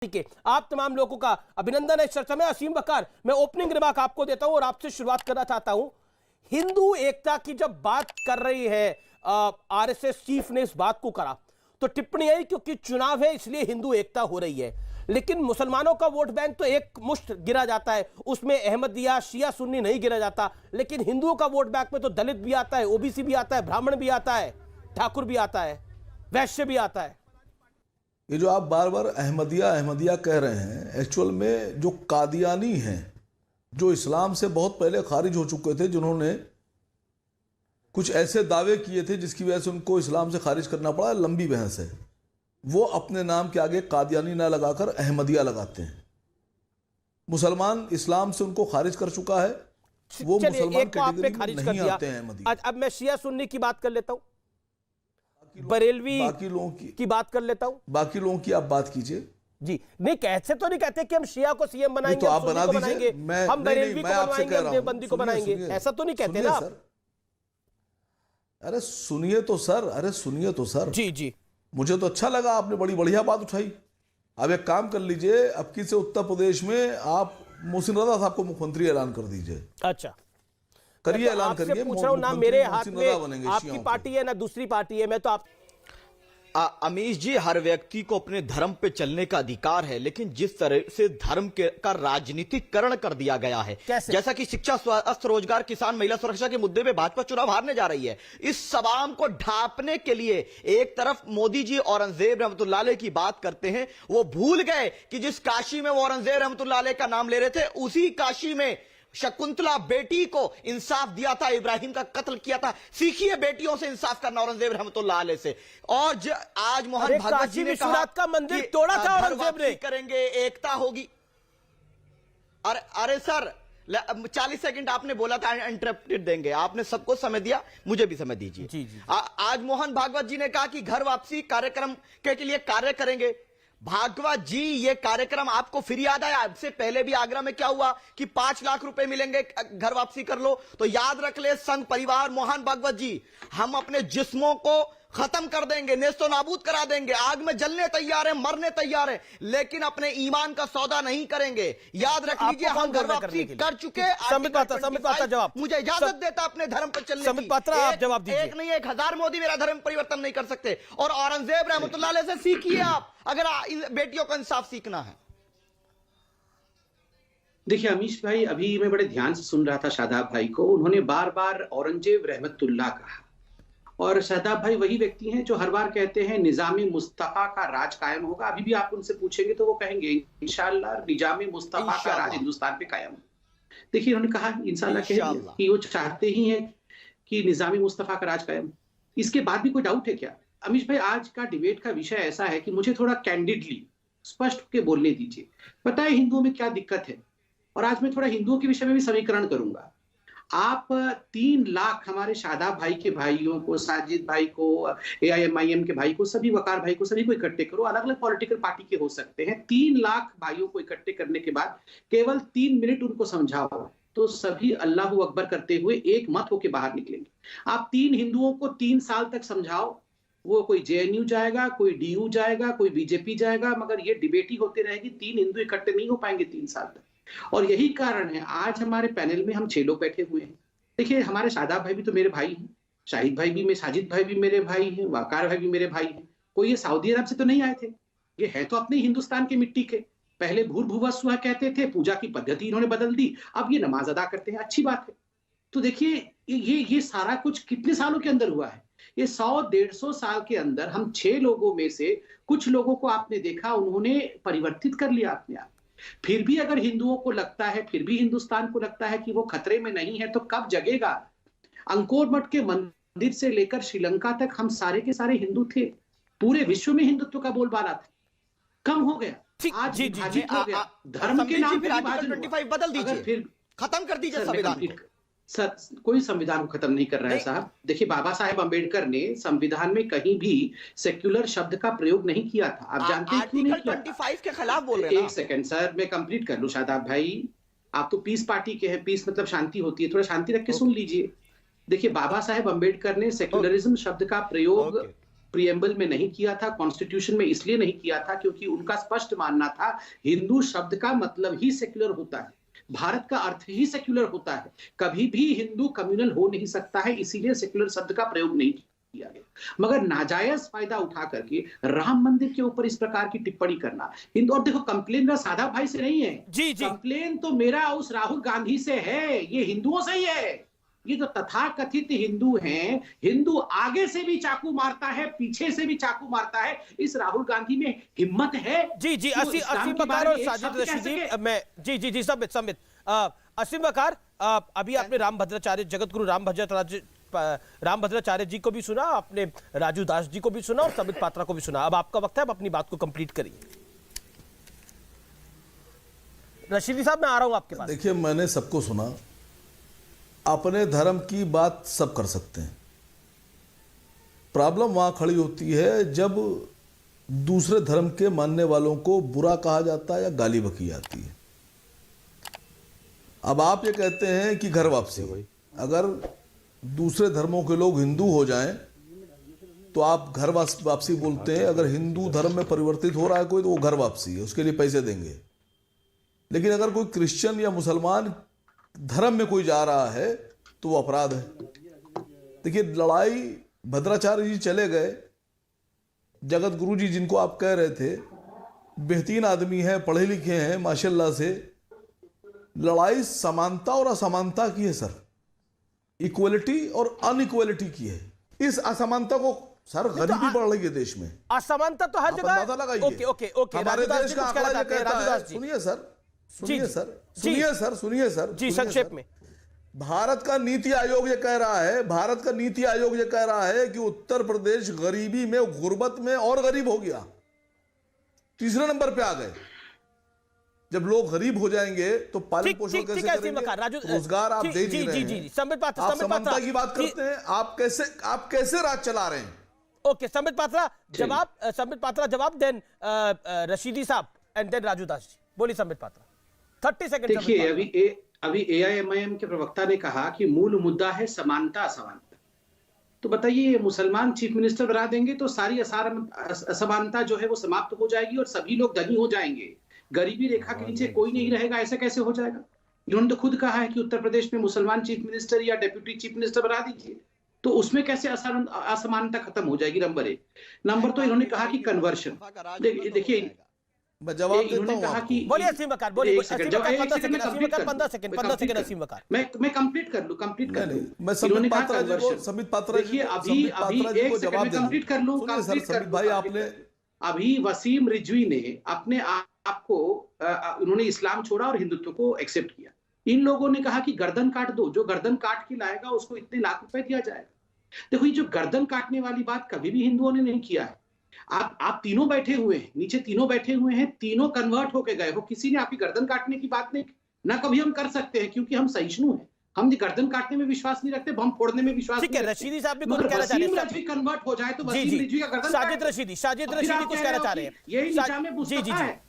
के आप तमाम लोगों का अभिनंदन है इस चर्चा में। असीम बकर, मैं ओपनिंग रिमार्क आपको देता हूं और आपसे शुरुआत करना चाहता हूं। हिंदू एकता की जब बात कर रही है आरएसएस चीफ ने इस बात को करा तो टिप्पणी आई क्योंकि चुनाव है इसलिए हिंदू एकता हो रही है, लेकिन मुसलमानों का वोट बैंक तो एक मुश्त गिरा जाता है, उसमें अहमदिया शिया सुन्नी नहीं गिरा जाता, लेकिन हिंदुओं का वोट बैंक में तो दलित भी आता है, ओबीसी भी आता है, ब्राह्मण भी आता है, ठाकुर भी आता है, वैश्य भी आता है। ये जो आप बार बार अहमदिया अहमदिया कह रहे हैं, एक्चुअल में जो कादियानी हैं, जो इस्लाम से बहुत पहले खारिज हो चुके थे, जिन्होंने कुछ ऐसे दावे किए थे जिसकी वजह से उनको इस्लाम से खारिज करना पड़ा, लंबी बहस है, वो अपने नाम के आगे कादियानी ना लगाकर अहमदिया लगाते हैं। मुसलमान इस्लाम से उनको खारिज कर चुका है, वो मुसलमान कैटेगरी में नहीं आते हैं अहमदिया। अब मैं शिया सुन्नी की बात कर लेता हूं, बरेलवी बाकी लोगों की बात कर लेता हूं, बाकी लोगों की आप बात कीजिए जी। नहीं, कैसे तो नहीं कहते कि हम शिया को सीएम बनाएंगे, तो आप बना दीजिए, हम बरेलवी को बनवाएंगे, हम देवबंदी को बनाएंगे, ऐसा तो नहीं कहते ना आप? अरे सुनिए तो सर, अरे सुनिए तो सर। जी जी, मुझे तो अच्छा लगा, आपने बड़ी बढ़िया बात उठाई। अब एक काम कर लीजिए, अब की से उत्तर प्रदेश में आप मोहसिन रजा साहब को मुख्यमंत्री ऐलान कर दीजिए। अच्छा करिए, ऐलान करिए। पूछ रहा हूं ना, मेरे हाथ में आपकी पार्टी है ना दूसरी पार्टी है, मैं तो आप अमीश जी, हर व्यक्ति को अपने धर्म पे चलने का अधिकार है, लेकिन जिस तरह से धर्म का राजनीतिकरण कर दिया गया है, जैसा कि शिक्षा, स्वास्थ्य, रोजगार, किसान, महिला सुरक्षा के मुद्दे पे भाजपा चुनाव हारने जा रही है, इस सवाल को ढांपने के लिए एक तरफ मोदी जी औरंगजेब रहमतुल्लाह अलैह की बात करते हैं, वो भूल गए कि जिस काशी में वो औरंगजेब रहमतुल्लाह अलैह का नाम ले रहे थे, उसी काशी में शकुंतला बेटी को इंसाफ दिया था, इब्राहिम का कत्ल किया था। सीखिए बेटियों से इंसाफ करना औरंगजेब रहमतुल्लाह अलैह से। और आज मोहन भागवत जी ने कहा का मंदिर तोड़ा था औरंगजेब ने, करेंगे, एकता होगी। अरे सर 40 सेकंड आपने बोला था इंटरप्टेड देंगे, आपने सबको समय दिया, मुझे भी समय दीजिए। जी जी। आज मोहन भागवत जी ने कहा कि घर वापसी कार्यक्रम के लिए कार्य करेंगे। भागवत जी, ये कार्यक्रम आपको फिर याद आया? इससे पहले भी आगरा में क्या हुआ कि 5 लाख रुपए मिलेंगे घर वापसी कर लो। तो याद रख ले संघ परिवार, मोहन भागवत जी, हम अपने जिस्मों को खत्म कर देंगे, नेस्तो नाबूद करा देंगे, आग में जलने तैयार है, मरने तैयार है, लेकिन अपने ईमान का सौदा नहीं करेंगे। याद रख लीजिए, हम घर वापसी कर चुके। जवाब मुझे इजाजत देता अपने धर्म पर चलने की। आप जवाब दीजिए। एक नहीं 1000 मोदी मेरा धर्म परिवर्तन नहीं कर सकते। और औरंगजेब रहमतुल्लाह अलैह से सीखिए आप, अगर बेटियों का इंसाफ सीखना है। देखिए अमीश भाई, अभी मैं बड़े ध्यान से सुन रहा था शादाब भाई को, उन्होंने बार बार औरंगजेब रहमतुल्लाह कहा, और शादाब भाई वही व्यक्ति हैं जो हर बार कहते हैं निजामे मुस्तफा का राज कायम होगा। अभी भी आप उनसे पूछेंगे तो वो कहेंगे इंशाअल्लाह निजामे मुस्तफा का राज हिंदुस्तान पे कायम। देखिए उन्होंने कहा इंशाअल्लाह कि वो चाहते ही हैं कि निजामे मुस्तफा का राज कायम। इसके बाद भी कोई डाउट है क्या? अमीश भाई, आज का डिबेट का विषय ऐसा है कि मुझे थोड़ा कैंडिडली स्पष्ट के बोलने दीजिए। पता है हिंदुओं में क्या दिक्कत है, और आज मैं थोड़ा हिंदुओं के विषय में भी समीकरण करूंगा। आप 3 लाख हमारे शादाब भाई के भाइयों को, साजिद भाई को, AIMIM के भाई को, सभी वकार भाई को, सभी को इकट्ठे करो, अलग अलग पॉलिटिकल पार्टी के हो सकते हैं। 3 लाख भाइयों को इकट्ठे करने के बाद केवल 3 मिनट उनको समझाओ तो सभी अल्लाहू अकबर करते हुए एक मत होके बाहर निकलेंगे। आप 3 हिंदुओं को 3 साल तक समझाओ, वो कोई JNU जाएगा, कोई DU जाएगा, कोई BJP जाएगा, मगर ये डिबेट ही होती रहेगी। 3 हिंदू इकट्ठे नहीं हो पाएंगे 3 साल तक। और यही कारण है आज हमारे पैनल में हम 6 लोग बैठे हुए हैं। देखिए हमारे शादाब भाई भी तो मेरे भाई हैं, शाहिद भाई भी, साजिद भाई भी मेरे भाई हैं, वकार भाई भी मेरे भाई हैं। कोई ये सऊदी अरब से तो नहीं आए थे, ये है तो अपने हिंदुस्तान के मिट्टी के। पहले भूर्भुवस्सुः कहते थे, पूजा की पद्धति इन्होंने बदल दी, अब ये नमाज अदा करते हैं, अच्छी बात है। तो देखिए ये सारा कुछ कितने सालों के अंदर हुआ है? ये 100-150 साल के अंदर हम 6 लोगों में से कुछ लोगों को आपने देखा, उन्होंने परिवर्तित कर लिया अपने आप। फिर भी अगर हिंदुओं को लगता है, फिर भी हिंदुस्तान को लगता है कि वो खतरे में नहीं है, तो कब जगेगा? अंकोर मठ के मंदिर से लेकर श्रीलंका तक हम सारे के सारे हिंदू थे, पूरे विश्व में हिंदुत्व का बोलबाला था। कम हो गया, आज विभाजित हो गया, धर्म के नाम पे विभाजन 25 बदल दीजिए, फिर खत्म कर दीजिए संविधान को। सर कोई संविधान को खत्म नहीं कर रहा है साहब। देखिए बाबा साहेब अंबेडकर ने संविधान में कहीं भी सेक्युलर शब्द का प्रयोग नहीं किया था। आप जानते हैं क्यों नहीं किया? 25 के खिलाफ बोल रहे हैं। एक सेकंड सर, मैं कंप्लीट कर लूं। शादाब भाई, आप तो पीस पार्टी के हैं, पीस मतलब शांति होती है, थोड़ा शांति रख के सुन लीजिए। देखिए बाबा साहेब अंबेडकर ने सेक्युलरिज्म शब्द का प्रयोग प्रिएम्बल में नहीं किया था, कॉन्स्टिट्यूशन में इसलिए नहीं किया था क्योंकि उनका स्पष्ट मानना था हिंदू शब्द का मतलब ही सेक्युलर होता है, भारत का अर्थ ही सेक्युलर होता है, कभी भी हिंदू कम्युनल हो नहीं सकता है, इसीलिए सेक्युलर शब्द का प्रयोग नहीं किया गया। मगर नाजायज फायदा उठा करके राम मंदिर के ऊपर इस प्रकार की टिप्पणी करना, हिंदू, और देखो कंप्लेन मेरा साधा भाई से नहीं है, जी जी, कंप्लेन तो मेरा उस राहुल गांधी से है, ये हिंदुओं से ही है। ये जो तथाकथित हिंदू हैं, हिंदू आगे से भी चाकू मारता है, पीछे से भी चाकू मारता है, इस राहुल गांधी में हिम्मत है? जी जी, असीम बकार और साजिद रशीदी, मैं जी संबित असीम बकार, अभी आपने रामभद्राचार्य, जगत गुरु रामभद्राचार्य जी को भी सुना, आपने राजू दास जी को भी सुना और संबित पात्रा को भी सुना। अब आपका वक्त है, अब अपनी बात को कंप्लीट करिए। रशीदी साहब, मैं आ रहा हूं आपके पास। देखिए, मैंने सबको सुना, अपने धर्म की बात सब कर सकते हैं, प्रॉब्लम वहां खड़ी होती है जब दूसरे धर्म के मानने वालों को बुरा कहा जाता है या गाली बकी जाती है। अब आप ये कहते हैं कि घर वापसी, अगर दूसरे धर्मों के लोग हिंदू हो जाएं तो आप घर वापसी बोलते हैं, अगर हिंदू धर्म में परिवर्तित हो रहा है कोई तो वो घर वापसी है, उसके लिए पैसे देंगे। लेकिन अगर कोई क्रिश्चियन या मुसलमान धर्म में कोई जा रहा है तो वो अपराध है। देखिए, लड़ाई, भद्राचार्य जी चले गए, जगत गुरु जी जिनको आप कह रहे थे बेहतरीन आदमी है, पढ़े लिखे हैं माशाल्लाह से, लड़ाई समानता और असमानता की है सर, इक्वलिटी और अनइक्वलिटी की है। इस असमानता को सर, गरीबी बढ़ रही है देश में, असमानता तो हर जगह। ओके ओके ओके, हमारे देश का आंकड़ा ये कहता है, सुनिए सर, जी संक्षेप में, भारत का नीति आयोग ये कह रहा है, भारत का नीति आयोग ये कह रहा है कि उत्तर प्रदेश गरीबी में, गुर्बत में और गरीब हो गया, तीसरे नंबर पे आ गए। जब लोग गरीब हो जाएंगे तो पालन पोषण कैसे करेंगे? रोजगार आप दे नहीं रहे हैं। आप समानता की बात करते हैं, आप कैसे राज चला रहे हैं? ओके, संबित पात्रा जवाब, देन रशीदी साहब एंड देन राजू दास जी। बोलिए संबित पात्रा, 30 सेकंड। देखिए, अभी एआईएमआईएम के प्रवक्ता ने कहा कि मूल मुद्दा है समानता असमानता। तो बताइए, मुसलमान चीफ मिनिस्टर बना देंगे तो सारी असमानता जो है वो समाप्त हो जाएगी और सभी लोग धनी हो जाएंगे, गरीबी रेखा के नीचे कोई नहीं रहेगा। ऐसा कैसे हो जाएगा? इन्होंने तो खुद कहा है कि उत्तर प्रदेश में मुसलमान चीफ मिनिस्टर या डेप्यूटी चीफ मिनिस्टर बना दीजिए, तो उसमें कैसे असमानता खत्म हो जाएगी? नंबर 1। नंबर 2, इन्होंने कहा कि कन्वर्शन। देखिए, मैं जवाब देता हूं आपको। बोलिए असीम बकार, बोलिए 15 सेकंड असीम बकार। मैं कंप्लीट कर लूं। मैं संबित पात्रा जी को जवाब दे कंप्लीट कर लूं। भाई, आपने अभी वसीम रिजवी ने अपने आप को, उन्होंने इस्लाम छोड़ा और हिंदुत्व को एक्सेप्ट किया। इन लोगों ने कहा कि गर्दन काट दो, जो गर्दन काट के लाएगा उसको इतने लाख रुपए दिया जाएगा। देखो, ये जो गर्दन काटने वाली बात कभी भी हिंदुओं ने नहीं किया है। आप तीनों बैठे हुए हैं, नीचे तीनों बैठे हुए हैं, तीनों कन्वर्ट होके गए हो, किसी ने आपकी गर्दन काटने की बात नहीं ना कभी हम कर सकते हैं, क्योंकि हम सहिष्णु हैं। हम गर्दन काटने में विश्वास नहीं रखते, बम फोड़ने में विश्वास नहीं रखते। रशीदी साहब भी कुछ कहना चाह रहे हैं। वसीम कन्वर्ट हो जाए तो वसीम रिजवी का गर्दन, साजिद रशीदी कुछ कहना चाह रहे हैं। यही निजाम-ए-मुस्तफा है।